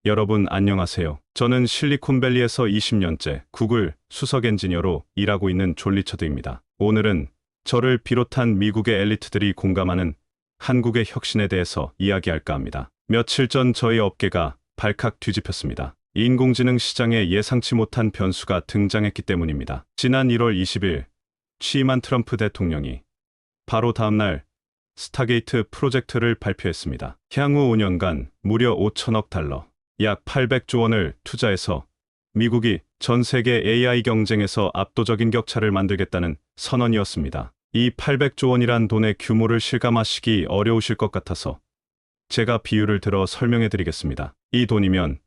여러분 안녕하세요. 저는 실리콘밸리에서 20년째 구글 수석 엔지니어로 일하고 있는 존 리처드입니다. 오늘은 저를 비롯한 미국의 엘리트들이 공감하는 한국의 혁신에 대해서 이야기할까 합니다. 며칠 전 저희 업계가 발칵 뒤집혔습니다. 인공지능 시장에 예상치 못한 변수가 등장했기 때문입니다. 지난 1월 20일 취임한 트럼프 대통령이 바로 다음날 스타게이트 프로젝트를 발표했습니다. 향후 5년간 무려 5천억 달러, 약 800조 원을 투자해서 미국이 전 세계 AI 경쟁에서 압도적인 격차를 만들겠다는 선언이었습니다. 이 800조 원이란 돈의 규모를 실감하시기 어려우실 것 같아서 제가 비유를 들어 설명해 드리겠습니다. 이 돈이면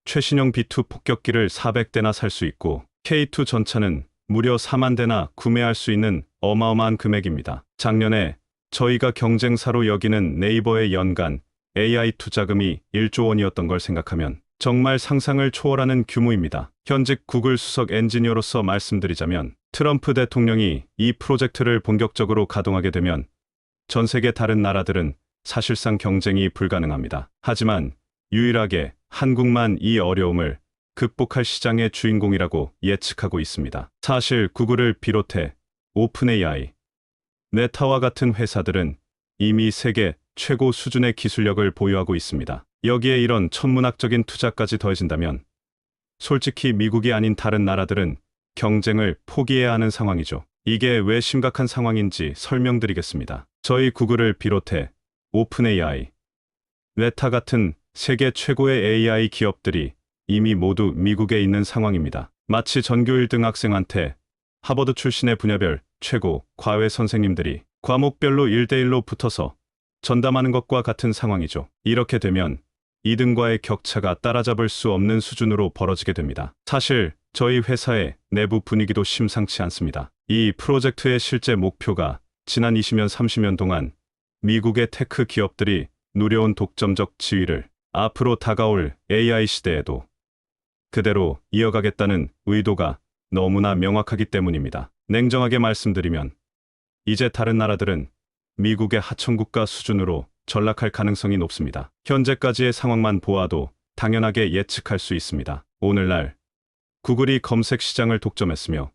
최신형 B2 폭격기를 400대나 살 수 있고 K2 전차는 무려 4만 대나 구매할 수 있는 어마어마한 금액입니다. 작년에 저희가 경쟁사로 여기는 네이버의 연간 AI 투자금이 1조 원이었던 걸 생각하면 정말 상상을 초월하는 규모입니다. 현직 구글 수석 엔지니어로서 말씀드리자면 트럼프 대통령이 이 프로젝트를 본격적으로 가동하게 되면 전 세계 다른 나라들은 사실상 경쟁이 불가능합니다. 하지만 유일하게 한국만 이 어려움을 극복할 시장의 주인공이라고 예측하고 있습니다. 사실 구글을 비롯해 오픈 AI, 메타와 같은 회사들은 이미 세계 최고 수준의 기술력을 보유하고 있습니다. 여기에 이런 천문학적인 투자까지 더해진다면 솔직히 미국이 아닌 다른 나라들은 경쟁을 포기해야 하는 상황이죠. 이게 왜 심각한 상황인지 설명드리겠습니다. 저희 구글을 비롯해 오픈 AI, 메타 같은 세계 최고의 AI 기업들이 이미 모두 미국에 있는 상황입니다. 마치 전교 1등 학생한테 하버드 출신의 분야별 최고 과외 선생님들이 과목별로 1대1로 붙어서 전담하는 것과 같은 상황이죠. 이렇게 되면 2등과의 격차가 따라잡을 수 없는 수준으로 벌어지게 됩니다. 사실 저희 회사의 내부 분위기도 심상치 않습니다. 이 프로젝트의 실제 목표가 지난 20년 30년 동안 미국의 테크 기업들이 누려온 독점적 지위를 앞으로 다가올 AI 시대에도 그대로 이어가겠다는 의도가 너무나 명확하기 때문입니다. 냉정하게 말씀드리면 이제 다른 나라들은 미국의 하청국가 수준으로 전락할 가능성이 높습니다. 현재까지의 상황만 보아도 당연하게 예측할 수 있습니다. 오늘날 구글이 검색 시장을 독점했으며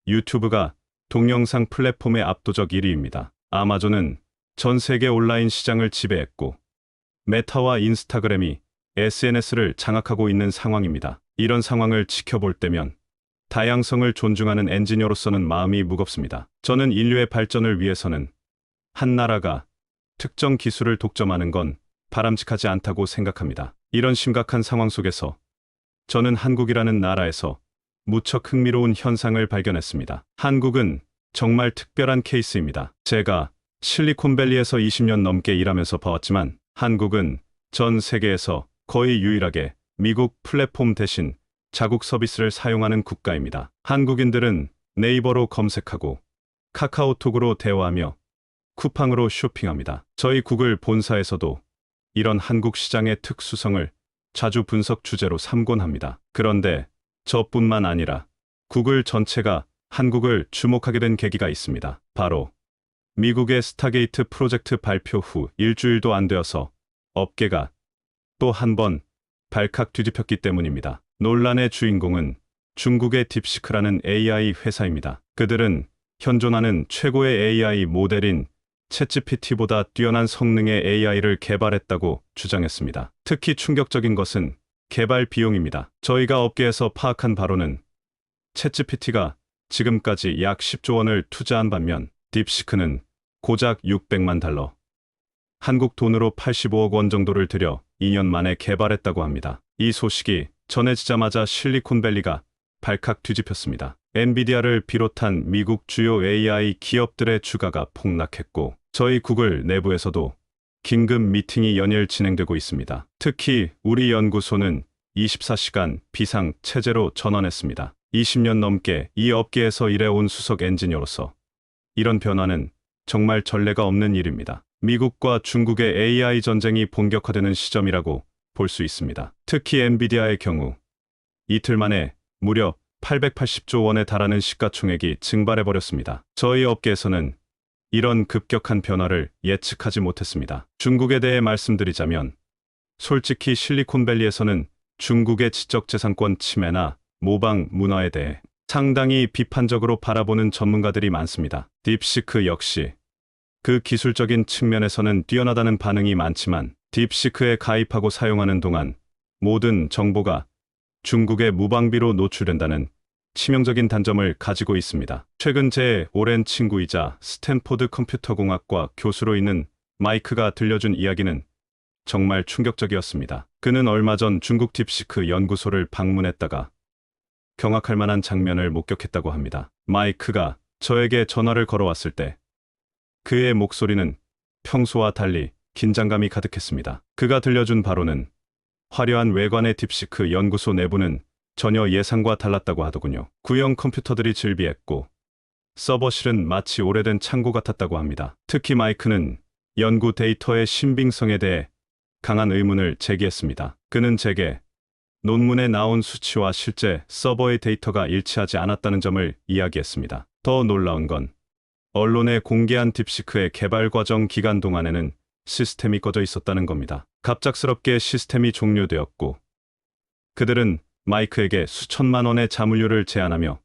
유튜브가 동영상 플랫폼의 압도적 1위입니다. 아마존은 전 세계 온라인 시장을 지배했고 메타와 인스타그램이 SNS를 장악하고 있는 상황입니다. 이런 상황을 지켜볼 때면 다양성을 존중하는 엔지니어로서는 마음이 무겁습니다. 저는 인류의 발전을 위해서는 한 나라가 특정 기술을 독점하는 건 바람직하지 않다고 생각합니다. 이런 심각한 상황 속에서 저는 한국이라는 나라에서 무척 흥미로운 현상을 발견했습니다. 한국은 정말 특별한 케이스입니다. 제가 실리콘밸리에서 20년 넘게 일하면서 봐왔지만 한국은 전 세계에서 거의 유일하게 미국 플랫폼 대신 자국 서비스를 사용하는 국가입니다. 한국인들은 네이버로 검색하고 카카오톡으로 대화하며 쿠팡으로 쇼핑합니다. 저희 구글 본사에서도 이런 한국 시장의 특수성을 자주 분석 주제로 삼곤 합니다. 그런데 저뿐만 아니라 구글 전체가 한국을 주목하게 된 계기가 있습니다. 바로 미국의 스타게이트 프로젝트 발표 후 일주일도 안 되어서 업계가 또 한 번 발칵 뒤집혔기 때문입니다. 논란의 주인공은 중국의 딥시크라는 AI 회사입니다. 그들은 현존하는 최고의 AI 모델인 챗GPT보다 뛰어난 성능의 AI를 개발했다고 주장했습니다. 특히 충격적인 것은 개발 비용입니다. 저희가 업계에서 파악한 바로는 챗GPT가 지금까지 약 10조 원을 투자한 반면 딥시크는 고작 600만 달러, 한국 돈으로 85억 원 정도를 들여 2년 만에 개발했다고 합니다. 이 소식이 전해지자마자 실리콘밸리가 발칵 뒤집혔습니다. 엔비디아를 비롯한 미국 주요 AI 기업들의 주가가 폭락했고 저희 구글 내부에서도 긴급 미팅이 연일 진행되고 있습니다. 특히 우리 연구소는 24시간 비상 체제로 전환했습니다. 20년 넘게 이 업계에서 일해온 수석 엔지니어로서 이런 변화는 정말 전례가 없는 일입니다. 미국과 중국의 AI 전쟁이 본격화되는 시점이라고 볼 수 있습니다. 특히 엔비디아의 경우 이틀 만에 무려 880조 원에 달하는 시가총액이 증발해버렸습니다. 저희 업계에서는 이런 급격한 변화를 예측하지 못했습니다. 중국에 대해 말씀드리자면 솔직히 실리콘밸리에서는 중국의 지적재산권 침해나 모방 문화에 대해 상당히 비판적으로 바라보는 전문가들이 많습니다. 딥시크 역시 그 기술적인 측면에서는 뛰어나다는 반응이 많지만 딥시크에 가입하고 사용하는 동안 모든 정보가 중국의 무방비로 노출된다는 치명적인 단점을 가지고 있습니다. 최근 제 오랜 친구이자 스탠포드 컴퓨터공학과 교수로 있는 마이크가 들려준 이야기는 정말 충격적이었습니다. 그는 얼마 전 중국 딥시크 연구소를 방문했다가 경악할 만한 장면을 목격했다고 합니다. 마이크가 저에게 전화를 걸어왔을 때 그의 목소리는 평소와 달리 긴장감이 가득했습니다. 그가 들려준 바로는 화려한 외관의 딥시크 연구소 내부는 전혀 예상과 달랐다고 하더군요. 구형 컴퓨터들이 즐비했고 서버실은 마치 오래된 창고 같았다고 합니다. 특히 마이크는 연구 데이터의 신빙성에 대해 강한 의문을 제기했습니다. 그는 제게 논문에 나온 수치와 실제 서버의 데이터가 일치하지 않았다는 점을 이야기했습니다. 더 놀라운 건 언론에 공개한 딥시크의 개발 과정 기간 동안에는 시스템이 꺼져 있었다는 겁니다. 갑작스럽게 시스템이 종료되었고 그들은 마이크에게 수천만 원의 자문료를 제안하며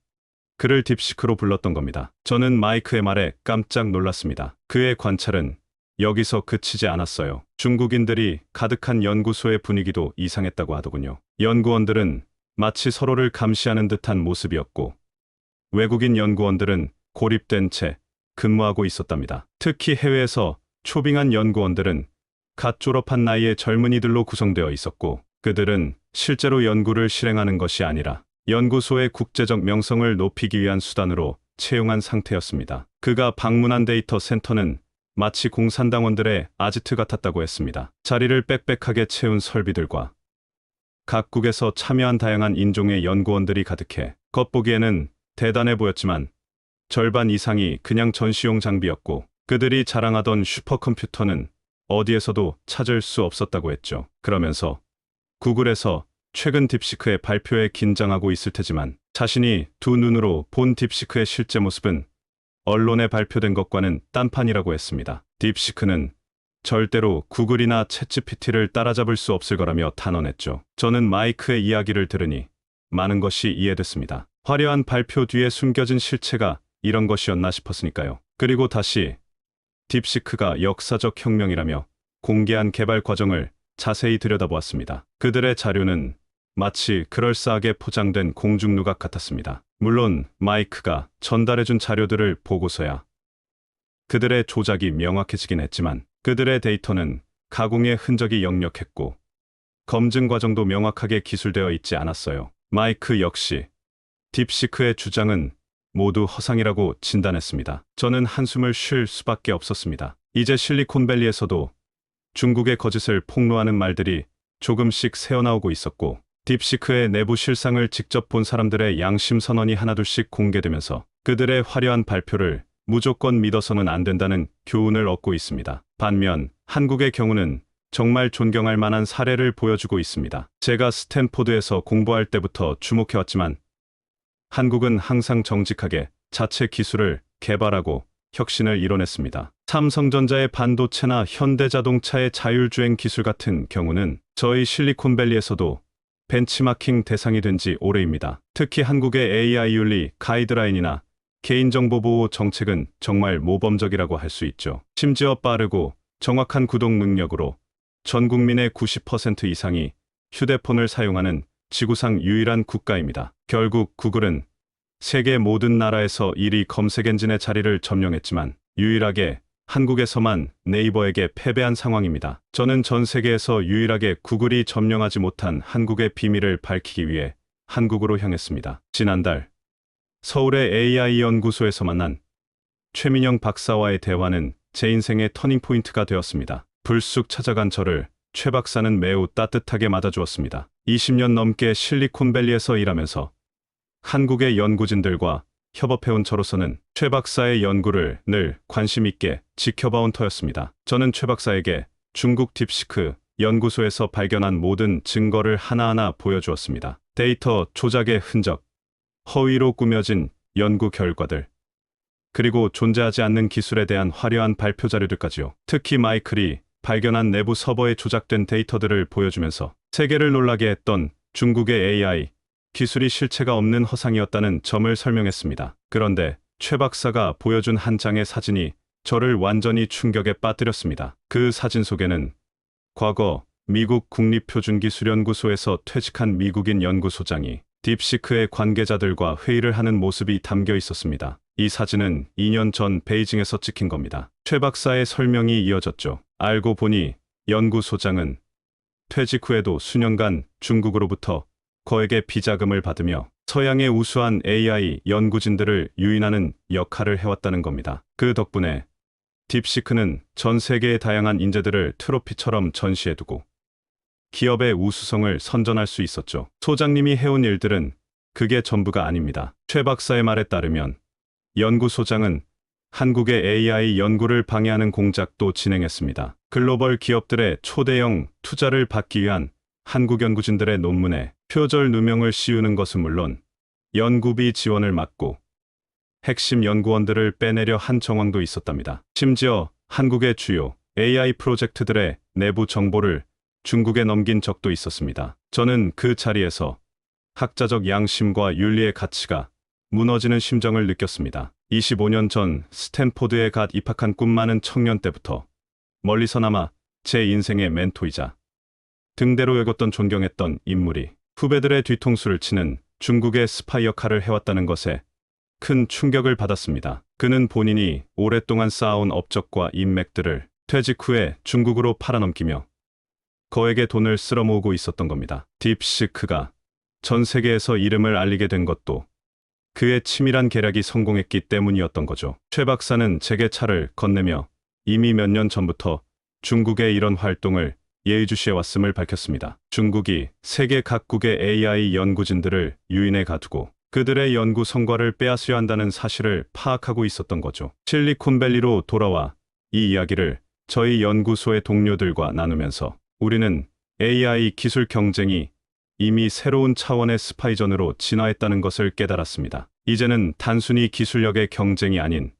그를 딥시크로 불렀던 겁니다. 저는 마이크의 말에 깜짝 놀랐습니다. 그의 관찰은 여기서 그치지 않았어요. 중국인들이 가득한 연구소의 분위기도 이상했다고 하더군요. 연구원들은 마치 서로를 감시하는 듯한 모습이었고 외국인 연구원들은 고립된 채 근무하고 있었답니다. 특히 해외에서 초빙한 연구원들은 갓 졸업한 나이의 젊은이들로 구성되어 있었고 그들은 실제로 연구를 실행하는 것이 아니라 연구소의 국제적 명성을 높이기 위한 수단으로 채용한 상태였습니다. 그가 방문한 데이터 센터는 마치 공산당원들의 아지트 같았다고 했습니다. 자리를 빽빽하게 채운 설비들과 각국에서 참여한 다양한 인종의 연구원들이 가득해 겉보기에는 대단해 보였지만 절반 이상이 그냥 전시용 장비였고 그들이 자랑하던 슈퍼컴퓨터는 어디에서도 찾을 수 없었다고 했죠. 그러면서 구글에서 최근 딥시크의 발표에 긴장하고 있을 테지만 자신이 두 눈으로 본 딥시크의 실제 모습은 언론에 발표된 것과는 딴판이라고 했습니다. 딥시크는 절대로 구글이나 챗GPT를 따라잡을 수 없을 거라며 단언했죠. 저는 마이크의 이야기를 들으니 많은 것이 이해됐습니다. 화려한 발표 뒤에 숨겨진 실체가 이런 것이었나 싶었으니까요. 그리고 다시 딥시크가 역사적 혁명이라며 공개한 개발 과정을 자세히 들여다보았습니다. 그들의 자료는 마치 그럴싸하게 포장된 공중누각 같았습니다. 물론 마이크가 전달해준 자료들을 보고서야 그들의 조작이 명확해지긴 했지만 그들의 데이터는 가공의 흔적이 역력했고 검증 과정도 명확하게 기술되어 있지 않았어요. 마이크 역시 딥시크의 주장은 모두 허상이라고 진단했습니다. 저는 한숨을 쉴 수밖에 없었습니다. 이제 실리콘밸리에서도 중국의 거짓을 폭로하는 말들이 조금씩 새어나오고 있었고 딥시크의 내부 실상을 직접 본 사람들의 양심 선언이 하나둘씩 공개되면서 그들의 화려한 발표를 무조건 믿어서는 안 된다는 교훈을 얻고 있습니다. 반면 한국의 경우는 정말 존경할 만한 사례를 보여주고 있습니다. 제가 스탠포드에서 공부할 때부터 주목해왔지만 한국은 항상 정직하게 자체 기술을 개발하고 혁신을 이뤄냈습니다. 삼성전자의 반도체나 현대자동차의 자율주행 기술 같은 경우는 저희 실리콘밸리에서도 벤치마킹 대상이 된 지 오래입니다. 특히 한국의 AI 윤리 가이드라인이나 개인정보보호 정책은 정말 모범적이라고 할 수 있죠. 심지어 빠르고 정확한 구동 능력으로 전 국민의 90% 이상이 휴대폰을 사용하는 지구상 유일한 국가입니다. 결국 구글은 세계 모든 나라에서 1위 검색 엔진의 자리를 점령했지만 유일하게 한국에서만 네이버에게 패배한 상황입니다. 저는 전 세계에서 유일하게 구글이 점령하지 못한 한국의 비밀을 밝히기 위해 한국으로 향했습니다. 지난달 서울의 AI 연구소에서 만난 최민영 박사와의 대화는 제 인생의 터닝포인트가 되었습니다. 불쑥 찾아간 저를 최 박사는 매우 따뜻하게 맞아주었습니다. 20년 넘게 실리콘밸리에서 일하면서 한국의 연구진들과 협업해온 저로서는 최 박사의 연구를 늘 관심 있게 지켜봐온 터였습니다. 저는 최 박사에게 중국 딥시크 연구소에서 발견한 모든 증거를 하나하나 보여주었습니다. 데이터 조작의 흔적, 허위로 꾸며진 연구 결과들, 그리고 존재하지 않는 기술에 대한 화려한 발표 자료들까지요. 특히 마이클이 발견한 내부 서버에 조작된 데이터들을 보여주면서 세계를 놀라게 했던 중국의 AI 기술이 실체가 없는 허상이었다는 점을 설명했습니다. 그런데 최 박사가 보여준 한 장의 사진이 저를 완전히 충격에 빠뜨렸습니다. 그 사진 속에는 과거 미국 국립표준기술연구소에서 퇴직한 미국인 연구소장이 딥시크의 관계자들과 회의를 하는 모습이 담겨 있었습니다. 이 사진은 2년 전 베이징에서 찍힌 겁니다. 최 박사의 설명이 이어졌죠. 알고 보니 연구소장은 퇴직 후에도 수년간 중국으로부터 거액의 비자금을 받으며 서양의 우수한 AI 연구진들을 유인하는 역할을 해왔다는 겁니다. 그 덕분에 딥시크는 전 세계의 다양한 인재들을 트로피처럼 전시해두고 기업의 우수성을 선전할 수 있었죠. 소장님이 해온 일들은 그게 전부가 아닙니다. 최 박사의 말에 따르면 연구소장은 한국의 AI 연구를 방해하는 공작도 진행했습니다. 글로벌 기업들의 초대형 투자를 받기 위한 한국 연구진들의 논문에 표절 누명을 씌우는 것은 물론 연구비 지원을 막고 핵심 연구원들을 빼내려 한 정황도 있었답니다. 심지어 한국의 주요 AI 프로젝트들의 내부 정보를 중국에 넘긴 적도 있었습니다. 저는 그 자리에서 학자적 양심과 윤리의 가치가 무너지는 심정을 느꼈습니다. 25년 전 스탠포드에 갓 입학한 꿈 많은 청년 때부터 멀리서나마 제 인생의 멘토이자 등대로 여겼던 존경했던 인물이 후배들의 뒤통수를 치는 중국의 스파이 역할을 해왔다는 것에 큰 충격을 받았습니다. 그는 본인이 오랫동안 쌓아온 업적과 인맥들을 퇴직 후에 중국으로 팔아넘기며 거액의 돈을 쓸어모으고 있었던 겁니다. 딥시크가 전 세계에서 이름을 알리게 된 것도 그의 치밀한 계략이 성공했기 때문이었던 거죠. 최 박사는 제게 차를 건네며 이미 몇 년 전부터 중국의 이런 활동을 예의주시해 왔음을 밝혔습니다. 중국이 세계 각국의 AI 연구진들을 유인해 가두고 그들의 연구 성과를 빼앗으려 한다는 사실을 파악하고 있었던 거죠. 실리콘밸리로 돌아와 이 이야기를 저희 연구소의 동료들과 나누면서 우리는 AI 기술 경쟁이 이미 새로운 차원의 스파이전으로 진화했다는 것을 깨달았습니다. 이제는 단순히 기술력의 경쟁이 아닌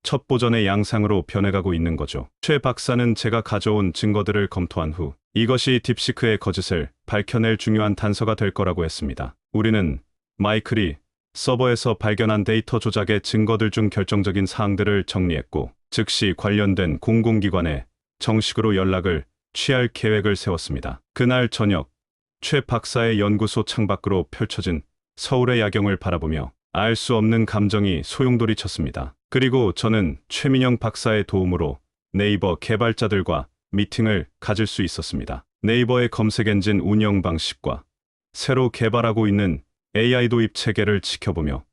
첩보전의 양상으로 변해가고 있는 거죠. 최 박사는 제가 가져온 증거들을 검토한 후 이것이 딥시크의 거짓을 밝혀낼 중요한 단서가 될 거라고 했습니다. 우리는 마이클이 서버에서 발견한 데이터 조작의 증거들 중 결정적인 사항들을 정리했고 즉시 관련된 공공기관에 정식으로 연락을 취할 계획을 세웠습니다. 그날 저녁 최 박사의 연구소 창밖으로 펼쳐진 서울의 야경을 바라보며 알 수 없는 감정이 소용돌이 쳤습니다. 그리고 저는 최민영 박사의 도움으로 네이버 개발자들과 미팅을 가질 수 있었습니다. 네이버의 검색 엔진 운영 방식과 새로 개발하고 있는 AI 도입 체계를 지켜보며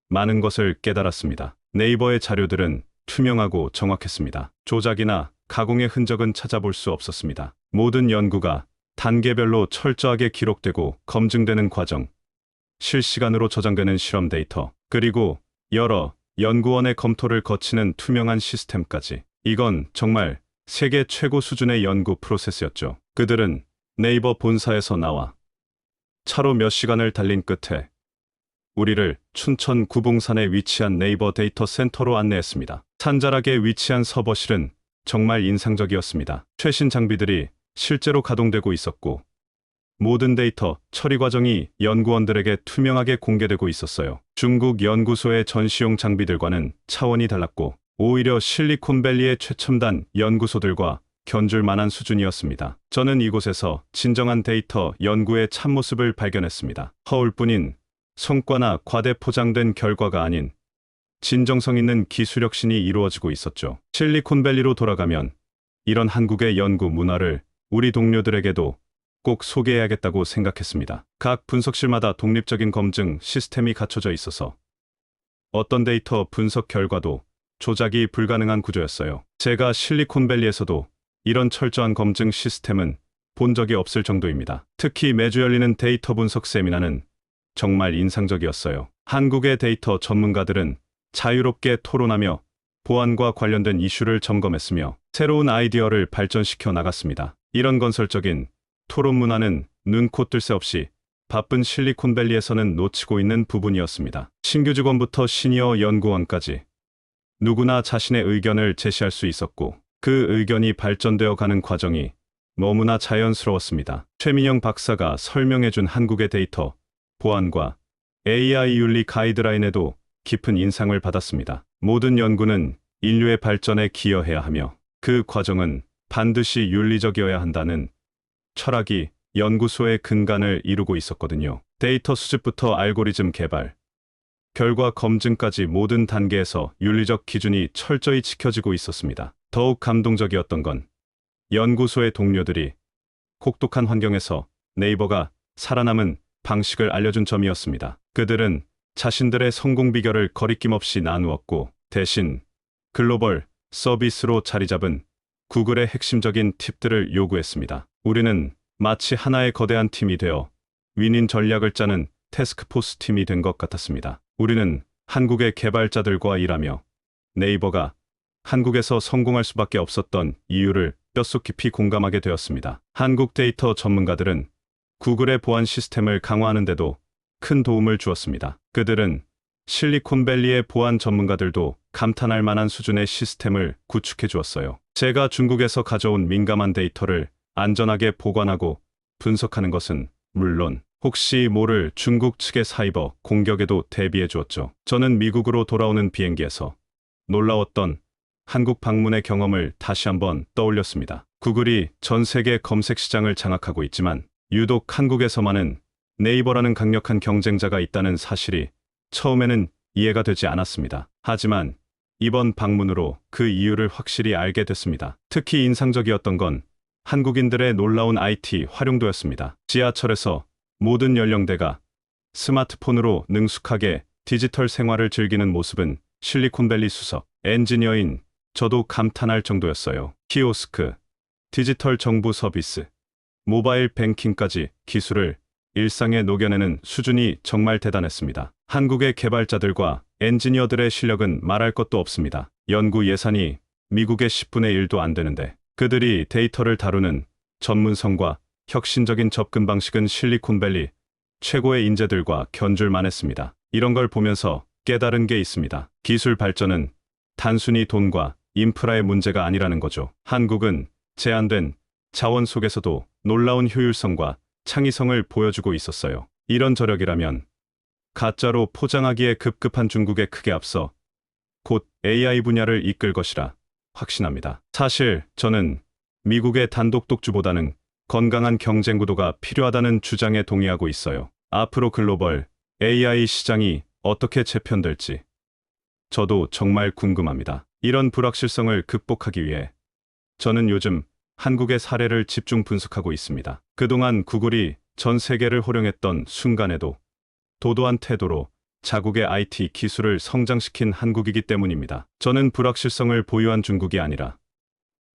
많은 것을 깨달았습니다. 네이버의 자료들은 투명하고 정확했습니다. 조작이나 가공의 흔적은 찾아볼 수 없었습니다. 모든 연구가 단계별로 철저하게 기록되고 검증되는 과정, 실시간으로 저장되는 실험 데이터, 그리고 여러 연구원의 검토를 거치는 투명한 시스템까지. 이건 정말 세계 최고 수준의 연구 프로세스였죠. 그들은 네이버 본사에서 나와 차로 몇 시간을 달린 끝에 우리를 춘천 구봉산에 위치한 네이버 데이터 센터로 안내했습니다. 산자락에 위치한 서버실은 정말 인상적이었습니다. 최신 장비들이 실제로 가동되고 있었고 모든 데이터 처리 과정이 연구원들에게 투명하게 공개되고 있었어요. 중국 연구소의 전시용 장비들과는 차원이 달랐고 오히려 실리콘밸리의 최첨단 연구소들과 견줄 만한 수준이었습니다. 저는 이곳에서 진정한 데이터 연구의 참모습을 발견했습니다. 허울뿐인 성과나 과대 포장된 결과가 아닌 진정성 있는 기술혁신이 이루어지고 있었죠. 실리콘밸리로 돌아가면 이런 한국의 연구 문화를 우리 동료들에게도 꼭 소개해야겠다고 생각했습니다. 각 분석실마다 독립적인 검증 시스템이 갖춰져 있어서 어떤 데이터 분석 결과도 조작이 불가능한 구조였어요. 제가 실리콘밸리에서도 이런 철저한 검증 시스템은 본 적이 없을 정도입니다. 특히 매주 열리는 데이터 분석 세미나는 정말 인상적이었어요. 한국의 데이터 전문가들은 자유롭게 토론하며 보안과 관련된 이슈를 점검했으며 새로운 아이디어를 발전시켜 나갔습니다. 이런 건설적인 토론 문화는 눈코 뜰 새 없이 바쁜 실리콘밸리에서는 놓치고 있는 부분이었습니다. 신규 직원부터 시니어 연구원까지 누구나 자신의 의견을 제시할 수 있었고 그 의견이 발전되어 가는 과정이 너무나 자연스러웠습니다. 최민영 박사가 설명해준 한국의 데이터 보안과 AI 윤리 가이드라인에도 깊은 인상을 받았습니다. 모든 연구는 인류의 발전에 기여해야 하며 그 과정은 반드시 윤리적이어야 한다는 철학이 연구소의 근간을 이루고 있었거든요. 데이터 수집부터 알고리즘 개발, 결과 검증까지 모든 단계에서 윤리적 기준이 철저히 지켜지고 있었습니다. 더욱 감동적이었던 건 연구소의 동료들이 혹독한 환경에서 네이버가 살아남은 방식을 알려준 점이었습니다. 그들은 자신들의 성공 비결을 거리낌 없이 나누었고 대신 글로벌 서비스로 자리 잡은 구글의 핵심적인 팁들을 요구했습니다. 우리는 마치 하나의 거대한 팀이 되어 윈윈 전략을 짜는 태스크포스 팀이 된 것 같았습니다. 우리는 한국의 개발자들과 일하며 네이버가 한국에서 성공할 수밖에 없었던 이유를 뼛속 깊이 공감하게 되었습니다. 한국 데이터 전문가들은 구글의 보안 시스템을 강화하는 데도 큰 도움을 주었습니다. 그들은 실리콘밸리의 보안 전문가들도 감탄할 만한 수준의 시스템을 구축해 주었어요. 제가 중국에서 가져온 민감한 데이터를 안전하게 보관하고 분석하는 것은 물론 혹시 모를 중국 측의 사이버 공격에도 대비해 주었죠. 저는 미국으로 돌아오는 비행기에서 놀라웠던 한국 방문의 경험을 다시 한번 떠올렸습니다. 구글이 전 세계 검색 시장을 장악하고 있지만 유독 한국에서만은 네이버라는 강력한 경쟁자가 있다는 사실이 처음에는 이해가 되지 않았습니다. 하지만 이번 방문으로 그 이유를 확실히 알게 됐습니다. 특히 인상적이었던 건 한국인들의 놀라운 IT 활용도였습니다. 지하철에서 모든 연령대가 스마트폰으로 능숙하게 디지털 생활을 즐기는 모습은 실리콘밸리 수석 엔지니어인 저도 감탄할 정도였어요. 키오스크, 디지털 정부 서비스, 모바일 뱅킹까지 기술을 일상에 녹여내는 수준이 정말 대단했습니다. 한국의 개발자들과 엔지니어들의 실력은 말할 것도 없습니다. 연구 예산이 미국의 10분의 1도 안 되는데 그들이 데이터를 다루는 전문성과 혁신적인 접근 방식은 실리콘밸리 최고의 인재들과 견줄만 했습니다. 이런 걸 보면서 깨달은 게 있습니다. 기술 발전은 단순히 돈과 인프라의 문제가 아니라는 거죠. 한국은 제한된 자원 속에서도 놀라운 효율성과 창의성을 보여주고 있었어요. 이런 저력이라면 가짜로 포장하기에 급급한 중국에 크게 앞서 곧 AI 분야를 이끌 것이라 확신합니다. 사실 저는 미국의 단독 독주보다는 건강한 경쟁 구도가 필요하다는 주장에 동의하고 있어요. 앞으로 글로벌 AI 시장이 어떻게 재편될지 저도 정말 궁금합니다. 이런 불확실성을 극복하기 위해 저는 요즘 한국의 사례를 집중 분석하고 있습니다. 그동안 구글이 전 세계를 호령했던 순간에도 도도한 태도로 자국의 IT 기술을 성장시킨 한국이기 때문입니다. 저는 불확실성을 보유한 중국이 아니라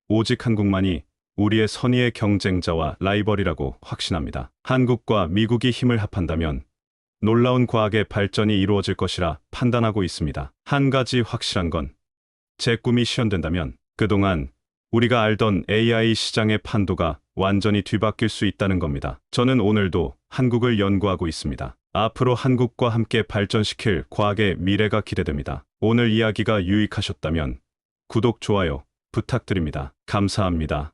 오직 한국만이 우리의 선의의 경쟁자와 라이벌이라고 확신합니다. 한국과 미국이 힘을 합한다면 놀라운 과학의 발전이 이루어질 것이라 판단하고 있습니다. 한 가지 확실한 건 제 꿈이 실현된다면 그동안 우리가 알던 AI 시장의 판도가 완전히 뒤바뀔 수 있다는 겁니다. 저는 오늘도 한국을 연구하고 있습니다. 앞으로 한국과 함께 발전시킬 과학의 미래가 기대됩니다. 오늘 이야기가 유익하셨다면 구독, 좋아요 부탁드립니다. 감사합니다.